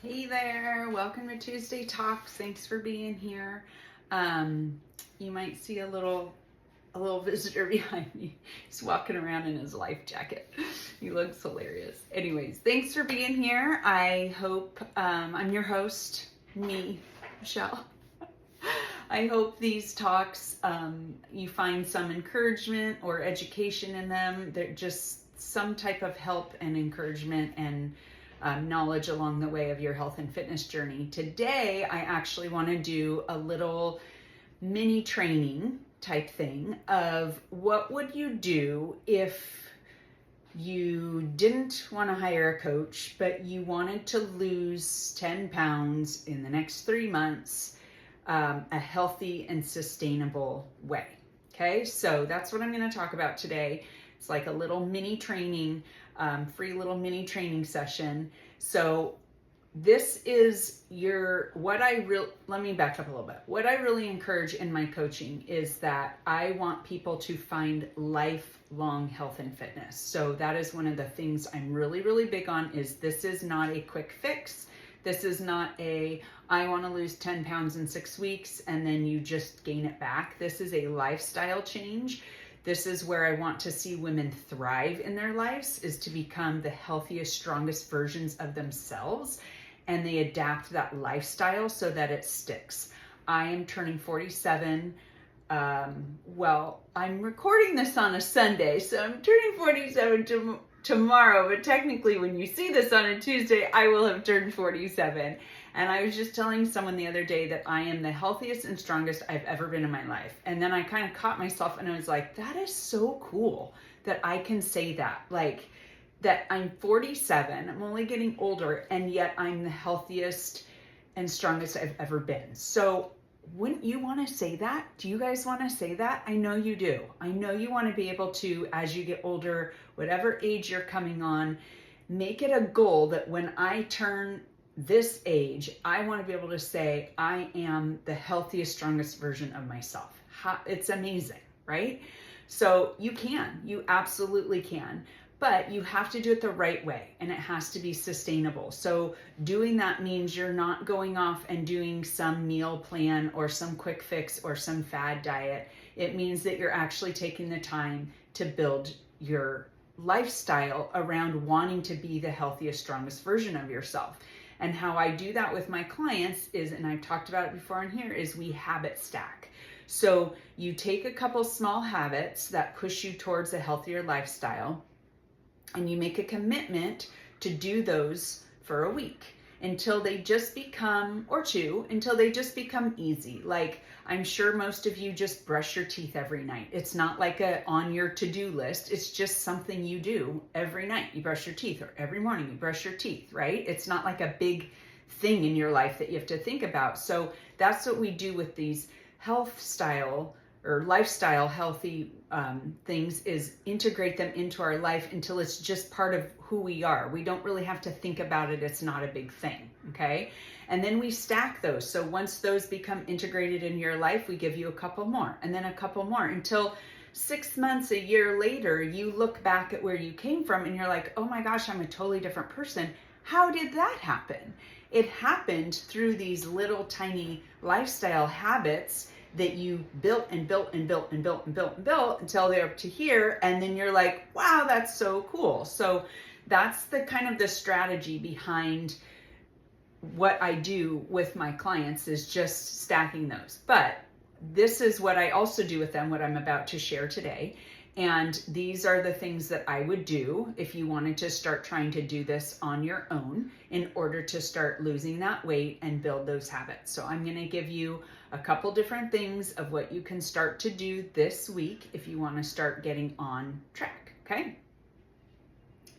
Hey there, welcome to Tuesday Talks. Thanks for being here. You might see a little visitor behind me. He's walking around in his life jacket. He looks hilarious. Anyways, thanks for being here. I hope I'm your host, me, Michelle. I hope these talks you find some encouragement or education in them. They're just some type of help and encouragement and knowledge along the way of your health and fitness journey. Today, I actually want to do a little mini training type thing of what would you do if you didn't want to hire a coach, but you wanted to lose 10 pounds in the next 3 months, a healthy and sustainable way. Okay, so that's what I'm going to talk about today. It's like a little mini training, free little mini training session. So this is let me back up a little bit. What I really encourage in my coaching is that I want people to find lifelong health and fitness. So that is one of the things I'm really, really big on. Is this is not a quick fix. This is not I want to lose 10 pounds in 6 weeks and then you just gain it back. This is a lifestyle change. This is where I want to see women thrive in their lives, is to become the healthiest, strongest versions of themselves. And they adapt that lifestyle so that it sticks. I am turning 47. Well, I'm recording this on a Sunday, so I'm turning 47 tomorrow, but technically when you see this on a Tuesday, I will have turned 47. And I was just telling someone the other day that I am the healthiest and strongest I've ever been in my life. And then I kind of caught myself and I was like, that is so cool that I can say that. Like, that I'm 47, I'm only getting older, and yet I'm the healthiest and strongest I've ever been. So wouldn't you want to say that? Do you guys want to say that? I know you do. I know you want to be able to, as you get older, whatever age you're coming on, make it a goal that when I turn this age, I want to be able to say, I am the healthiest, strongest version of myself. It's amazing, right? So you absolutely can. But you have to do it the right way, and it has to be sustainable. So doing that means you're not going off and doing some meal plan or some quick fix or some fad diet. It means that you're actually taking the time to build your lifestyle around wanting to be the healthiest, strongest version of yourself. And how I do that with my clients is, and I've talked about it before in here, is we habit stack. So you take a couple small habits that push you towards a healthier lifestyle, and you make a commitment to do those for a week until they just become, or two, until they just become easy. Like, I'm sure most of you just brush your teeth every night. It's not like on your to-do list. It's just something you do every night. You brush your teeth, or every morning you brush your teeth, right? It's not like a big thing in your life that you have to think about. So that's what we do with these health style or lifestyle healthy things, is integrate them into our life until it's just part of who we are. We don't really have to think about it. It's not a big thing, okay? And then we stack those. So once those become integrated in your life, we give you a couple more, and then a couple more, until 6 months, a year later, you look back at where you came from and you're like, oh my gosh, I'm a totally different person. How did that happen? It happened through these little tiny lifestyle habits that you built and built and built and built and built and built until they're up to here. And then you're like, wow, that's so cool. So that's the kind of the strategy behind what I do with my clients, is just stacking those. But this is what I also do with them, what I'm about to share today. And these are the things that I would do if you wanted to start trying to do this on your own in order to start losing that weight and build those habits. So I'm going to give you a couple different things of what you can start to do this week if you want to start getting on track, okay?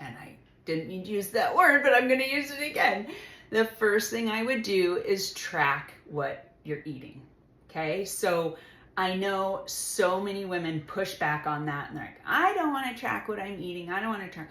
And I didn't mean to use that word, but I'm going to use it again. The first thing I would do is track what you're eating, okay? So I know so many women push back on that and they're like, I don't want to track what I'm eating. I don't want to track.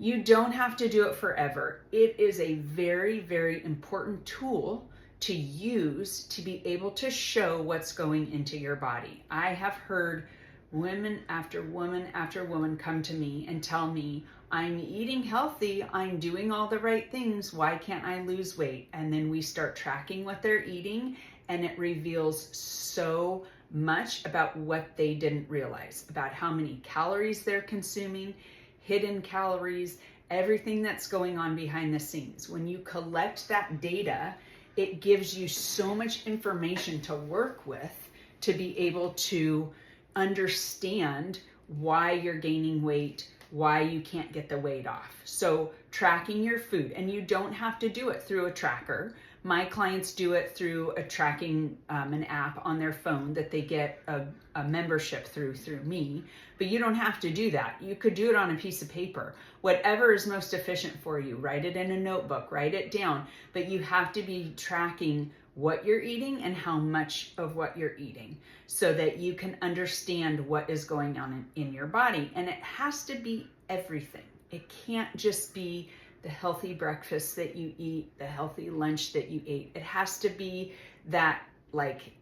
You don't have to do it forever. It is a very, very important tool to use to be able to show what's going into your body. I have heard women after woman after woman come to me and tell me, I'm eating healthy, I'm doing all the right things, why can't I lose weight? And then we start tracking what they're eating, and it reveals so much about what they didn't realize, about how many calories they're consuming, hidden calories, everything that's going on behind the scenes. When you collect that data, it gives you so much information to work with to be able to understand why you're gaining weight, why you can't get the weight off. So tracking your food, and you don't have to do it through a tracker. My clients do it through a tracking, an app on their phone that they get a membership through me, but you don't have to do that. You could do it on a piece of paper. Whatever is most efficient for you, write it in a notebook, write it down, but you have to be tracking what you're eating and how much of what you're eating so that you can understand what is going on in your body. And it has to be everything. It can't just be the healthy breakfast that you eat, the healthy lunch that you ate. It has to be that like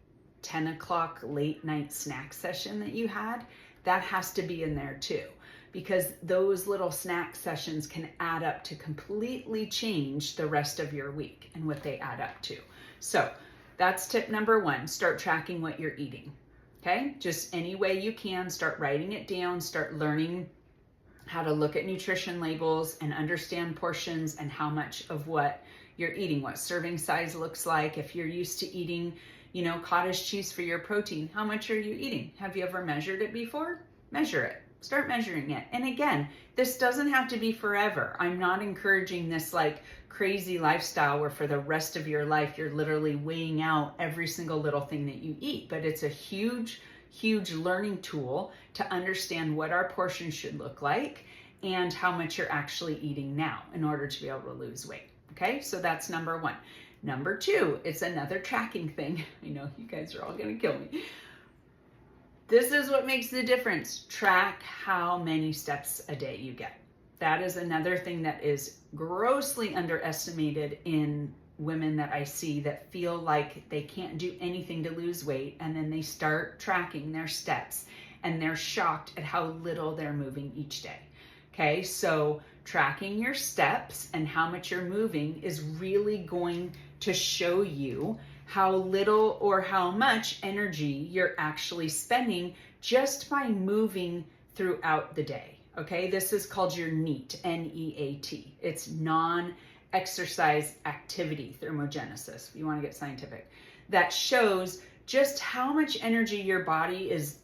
10 o'clock late night snack session that you had. That has to be in there too, because those little snack sessions can add up to completely change the rest of your week and what they add up to. So that's tip number 1, start tracking what you're eating. Okay, just any way you can, start writing it down, start learning how to look at nutrition labels and understand portions and how much of what you're eating, what serving size looks like. If you're used to eating, cottage cheese for your protein, how much are you eating? Have you ever measured it before? Measure it. Start measuring it. And again, this doesn't have to be forever. I'm not encouraging this like crazy lifestyle where for the rest of your life, you're literally weighing out every single little thing that you eat, but it's a huge learning tool to understand what our portions should look like and how much you're actually eating now in order to be able to lose weight. Okay, so that's number 1. Number 2, it's another tracking thing. I know you guys are all gonna kill me. This is what makes the difference. Track how many steps a day you get. That is another thing that is grossly underestimated in women that I see that feel like they can't do anything to lose weight, and then they start tracking their steps and they're shocked at how little they're moving each day. Okay, so tracking your steps and how much you're moving is really going to show you how little or how much energy you're actually spending just by moving throughout the day. Okay, this is called your NEAT, N-E-A-T. It's non-exercise activity thermogenesis, if you want to get scientific. That shows just how much energy your body is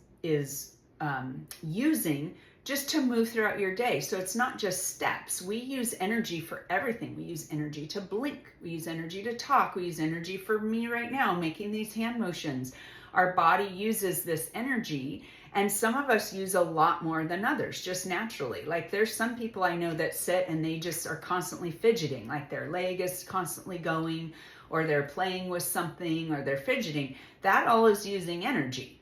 using just to move throughout your day. So it's not just steps. We use energy for everything. We use energy to blink. We use energy to talk. We use energy for me right now, making these hand motions. Our body uses this energy, and some of us use a lot more than others, just naturally. Like there's some people I know that sit and they just are constantly fidgeting, like their leg is constantly going, or they're playing with something, or they're fidgeting. That all is using energy.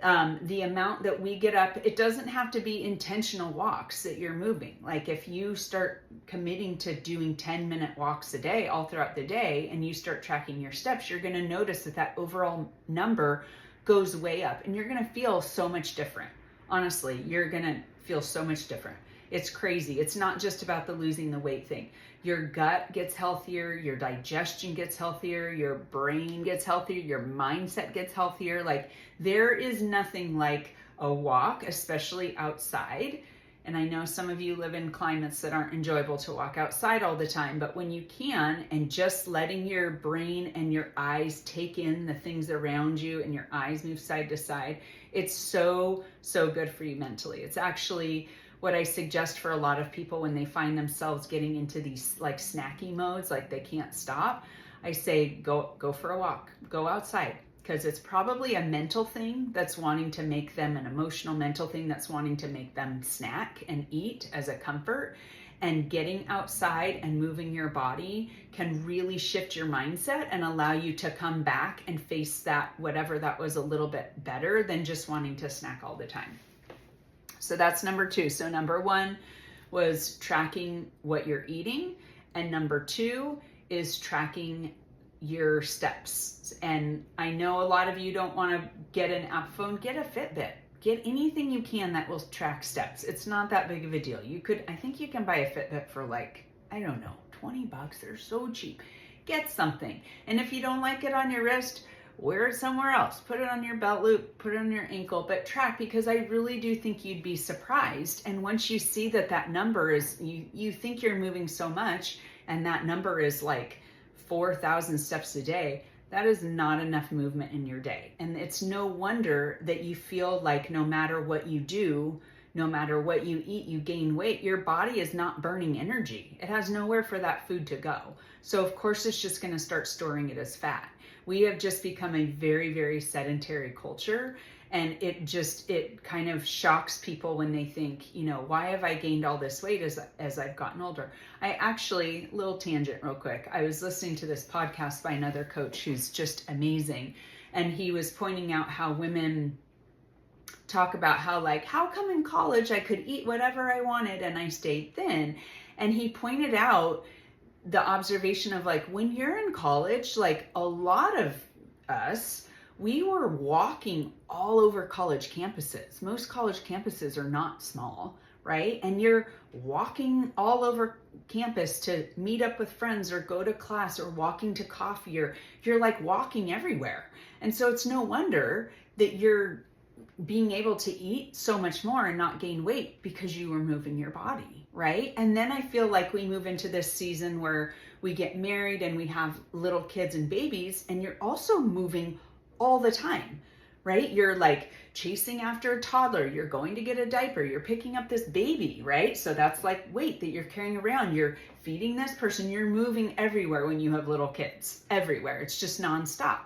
The amount that we get up, it doesn't have to be intentional walks that you're moving. Like if you start committing to doing 10-minute walks a day all throughout the day and you start tracking your steps, you're going to notice that overall number goes way up and you're going to feel so much different. Honestly, you're going to feel so much different. It's crazy. It's not just about the losing the weight thing. Your gut gets healthier, your digestion gets healthier, your brain gets healthier, your mindset gets healthier. Like there is nothing like a walk, especially outside. And I know some of you live in climates that aren't enjoyable to walk outside all the time, but when you can, and just letting your brain and your eyes take in the things around you and your eyes move side to side, it's so good for you mentally. It's actually what I suggest for a lot of people when they find themselves getting into these like snacky modes, like they can't stop. I say, go for a walk, go outside, because it's probably a mental thing that's wanting to make them, an emotional mental thing that's wanting to make them snack and eat as a comfort. And getting outside and moving your body can really shift your mindset and allow you to come back and face that, whatever that was a little bit better than just wanting to snack all the time. So that's number 2. So number 1 was tracking what you're eating. And number 2 is tracking your steps. And I know a lot of you don't want to get an App phone, get a Fitbit. get anything you can that will track steps. It's not that big of a deal. I think you can buy a Fitbit for like, I don't know, $20. They're so cheap. Get something. And if you don't like it on your wrist, wear it somewhere else. Put it on your belt loop, put it on your ankle, but track, because I really do think you'd be surprised. And once you see that number is, you think you're moving so much, and that number is like 4,000 steps a day, that is not enough movement in your day. And it's no wonder that you feel like no matter what you do, no matter what you eat, you gain weight. Your body is not burning energy. It has nowhere for that food to go. So of course it's just going to start storing it as fat. We have just become a very, very sedentary culture, and it kind of shocks people when they think, why have I gained all this weight as I've gotten older? I actually, little tangent real quick, I was listening to this podcast by another coach who's just amazing, and he was pointing out how women talk about how come in college I could eat whatever I wanted and I stayed thin. And he pointed out the observation of when you're in college, a lot of us, we were walking all over college campuses. Most college campuses are not small, right? And you're walking all over campus to meet up with friends or go to class or walking to coffee, or you're walking everywhere. And so it's no wonder that you're being able to eat so much more and not gain weight, because you were moving your body, right? And then I feel like we move into this season where we get married and we have little kids and babies, and you're also moving all the time, right? You're chasing after a toddler, you're going to get a diaper, you're picking up this baby, right? So that's weight that you're carrying around, you're feeding this person, you're moving everywhere when you have little kids, everywhere. It's just nonstop.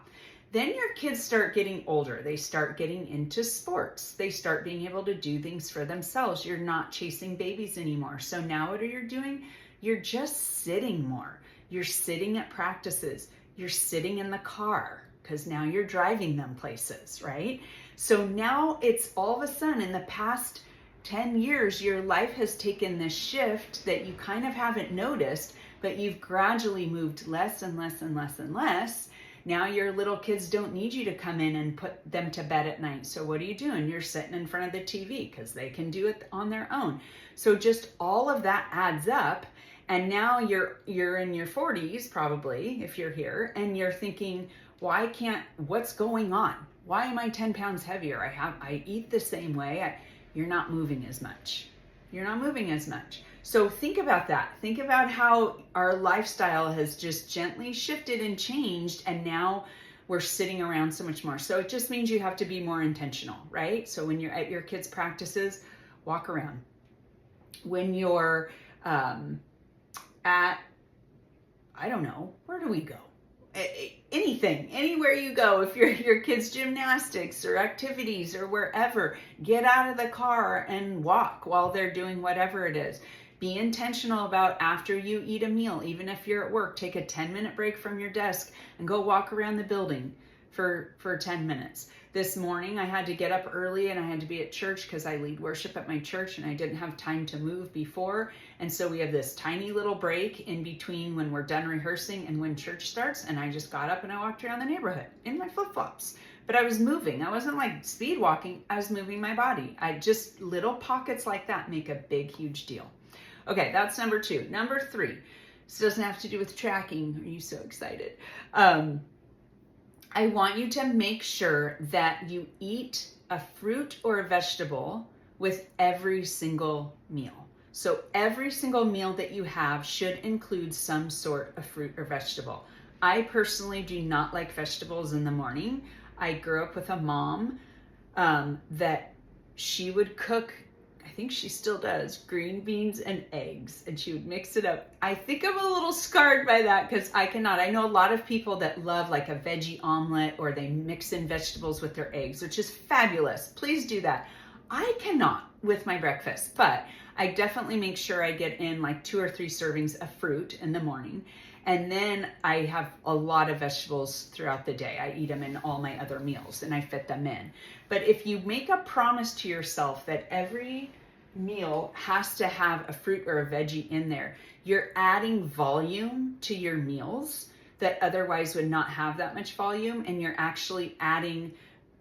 Then your kids start getting older. They start getting into sports. They start being able to do things for themselves. You're not chasing babies anymore. So now what are you doing? You're just sitting more. You're sitting at practices. You're sitting in the car because now you're driving them places, right? So now it's all of a sudden in the past 10 years, your life has taken this shift that you kind of haven't noticed, but you've gradually moved less and less and less and less. Now your little kids don't need you to come in and put them to bed at night. So what are you doing? You're sitting in front of the TV because they can do it on their own. So just all of that adds up. And now you're in your 40s probably, if you're here, and you're thinking, what's going on? Why am I 10 pounds heavier? I eat the same way. You're not moving as much. You're not moving as much. So think about that. Think about how our lifestyle has just gently shifted and changed, and now we're sitting around so much more. So it just means you have to be more intentional, right? So when you're at your kids' practices, walk around. When you're at, I don't know, where do we go? Anything, anywhere you go, if you're your kids' gymnastics or activities or wherever, get out of the car and walk while they're doing whatever it is. Be intentional about after you eat a meal, even if you're at work, take a 10-minute break from your desk and go walk around the building for 10 minutes. This morning I had to get up early and I had to be at church because I lead worship at my church and I didn't have time to move before. And so we have this tiny little break in between when we're done rehearsing and when church starts. And I just got up and I walked around the neighborhood in my flip-flops. But I was moving. I wasn't speed walking. I was moving my body. Just little pockets like that make a big, huge deal. Okay, that's number 2. Number 3, this doesn't have to do with tracking. Are you so excited? I want you to make sure that you eat a fruit or a vegetable with every single meal. So every single meal that you have should include some sort of fruit or vegetable. I personally do not like vegetables in the morning. I grew up with a mom that she would cook, I think she still does, green beans and eggs, and she would mix it up. I think I'm a little scarred by that because I cannot. I know a lot of people that love a veggie omelet, or they mix in vegetables with their eggs, which is fabulous. Please do that. I cannot with my breakfast, but I definitely make sure I get in 2 or 3 servings of fruit in the morning. And then I have a lot of vegetables throughout the day. I eat them in all my other meals and I fit them in. But if you make a promise to yourself that every meal has to have a fruit or a veggie in there, you're adding volume to your meals that otherwise would not have that much volume, and you're actually adding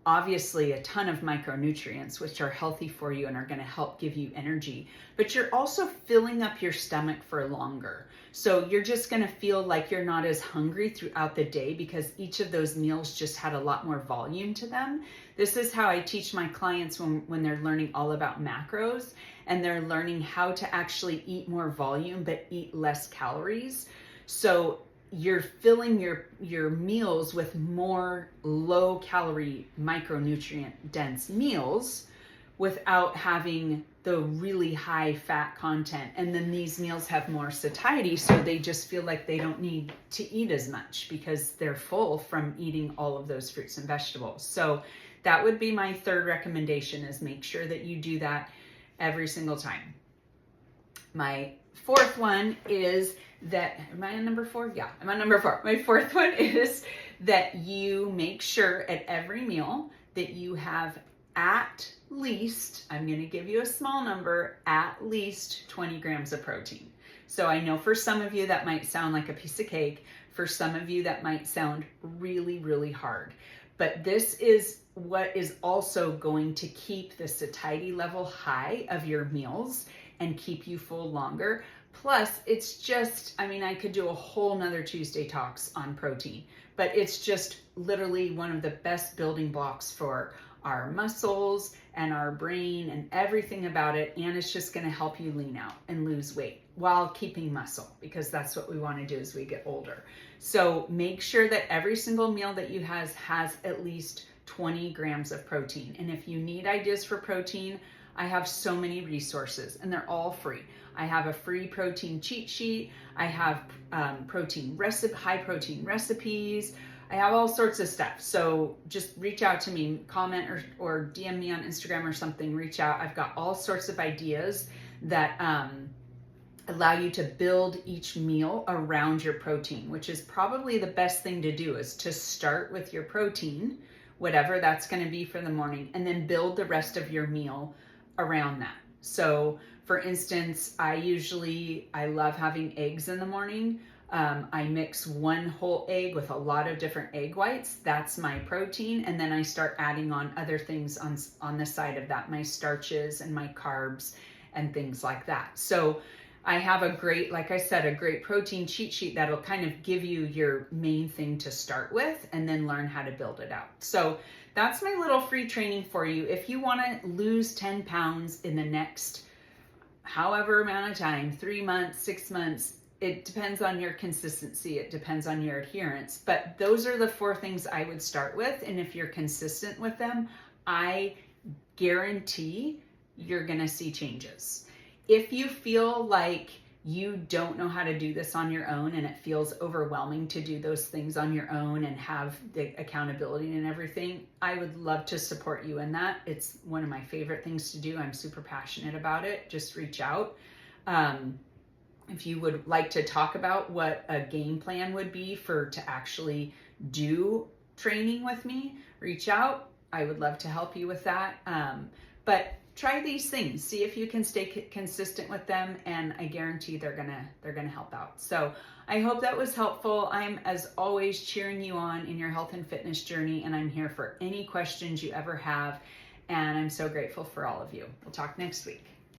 obviously a ton of micronutrients, which are healthy for you and are going to help give you energy, but you're also filling up your stomach for longer. So you're just going to feel like you're not as hungry throughout the day because each of those meals just had a lot more volume to them. This is how I teach my clients when they're learning all about macros and they're learning how to actually eat more volume but eat less calories. So you're filling your meals with more low calorie micronutrient dense meals without having the really high fat content. And then these meals have more satiety, so they just feel like they don't need to eat as much because they're full from eating all of those fruits and vegetables. So that would be my third recommendation, is make sure that you do that every single time. My fourth one is that, am I on number 4? Yeah, I'm on number 4. My fourth one is that you make sure at every meal that you have at least, I'm going to give you a small number, at least 20 grams of protein. So I know for some of you that might sound like a piece of cake. For some of you that might sound really, really hard. But this is what is also going to keep the satiety level high of your meals and keep you full longer. Plus, it's just, I mean, I could do a whole nother Tuesday Talks on protein, but it's just literally one of the best building blocks for our muscles and our brain and everything about it. And it's just going to help you lean out and lose weight while keeping muscle, because that's what we want to do as we get older. So make sure that every single meal that you has at least 20 grams of protein. And if you need ideas for protein, I have so many resources and they're all free. I have a free protein cheat sheet. I have high protein recipes. I have all sorts of stuff. So just reach out to me, comment or DM me on Instagram or something, reach out. I've got all sorts of ideas that allow you to build each meal around your protein, which is probably the best thing to do, is to start with your protein, whatever that's going to be for the morning, and then build the rest of your meal around that. So for instance, I love having eggs in the morning. I mix one whole egg with a lot of different egg whites. That's my protein. And then I start adding on other things on the side of that, my starches and my carbs and things like that. So I have a great protein cheat sheet that'll kind of give you your main thing to start with and then learn how to build it out. So that's my little free training for you. If you want to lose 10 pounds in the next however amount of time, 3 months, 6 months, it depends on your consistency. It depends on your adherence. But those are the 4 things I would start with. And if you're consistent with them, I guarantee you're going to see changes. If you feel like you don't know how to do this on your own and it feels overwhelming to do those things on your own and have the accountability and everything, I would love to support you in that. It's one of my favorite things to do. I'm super passionate about it. Just reach out. If you would like to talk about what a game plan would be to actually do training with me, reach out. I would love to help you with that. But try these things, see if you can stay consistent with them, and I guarantee they're gonna help out. So I hope that was helpful. I'm, as always, cheering you on in your health and fitness journey, and I'm here for any questions you ever have, and I'm so grateful for all of you. We'll talk next week.